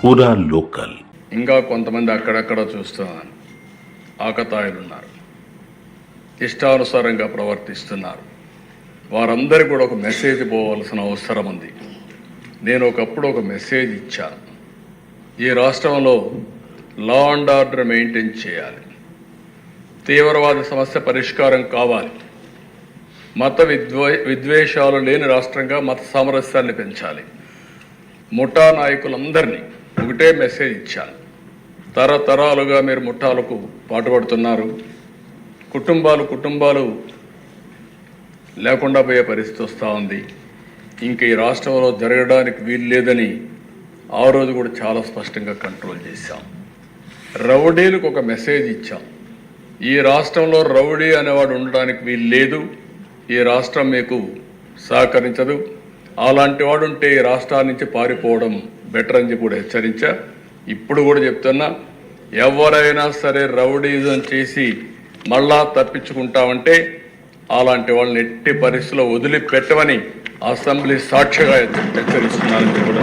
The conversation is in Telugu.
పూరా లోకల్. ఇంకా కొంతమంది అక్కడక్కడ చూస్తున్నాను, ఆకతాయిలు ఉన్నారు, ఇష్టానుసారంగా ప్రవర్తిస్తున్నారు. వారందరికీ కూడా ఒక మెసేజ్ పోవాల్సిన అవసరం ఉంది. నేను ఒకప్పుడు ఒక మెసేజ్ ఇచ్చాను. ఈ రాష్ట్రంలో లా అండ్ ఆర్డర్ మెయింటైన్ చేయాలి, తీవ్రవాద సమస్య పరిష్కారం కావాలి, మత విద్వేషాలు లేని రాష్ట్రంగా మత సామరస్యాన్ని పెంచాలి. ముఠా నాయకులందరినీ ఒకటే మెసేజ్ ఇచ్చాను. తరతరాలుగా మీరు ముఠాలకు పాటుపడుతున్నారు, కుటుంబాలు లేకుండా పోయే పరిస్థితి వస్తూ ఉంది. ఇంక ఈ రాష్ట్రంలో జరగడానికి వీలు లేదని ఆ రోజు కూడా చాలా స్పష్టంగా కంట్రోల్ చేశాం. రౌడీలకు ఒక మెసేజ్ ఇచ్చాం. ఈ రాష్ట్రంలో రౌడీ అనేవాడు ఉండడానికి వీలు లేదు, ఈ రాష్ట్రం మీకు సహకరించదు, అలాంటి వాడు ఉంటే ఈ రాష్ట్రాల నుంచి పారిపోవడం బెటర్ అని చెప్పి కూడా హెచ్చరించా. ఇప్పుడు కూడా చెప్తున్నా, ఎవరైనా సరే రౌడీజం చేసి మళ్ళా తప్పించుకుంటామంటే అలాంటి వాళ్ళని ఎట్టి పరిస్థితుల్లో వదిలిపెట్టమని అసెంబ్లీ సాక్షిగా హెచ్చరిస్తున్నానని కూడా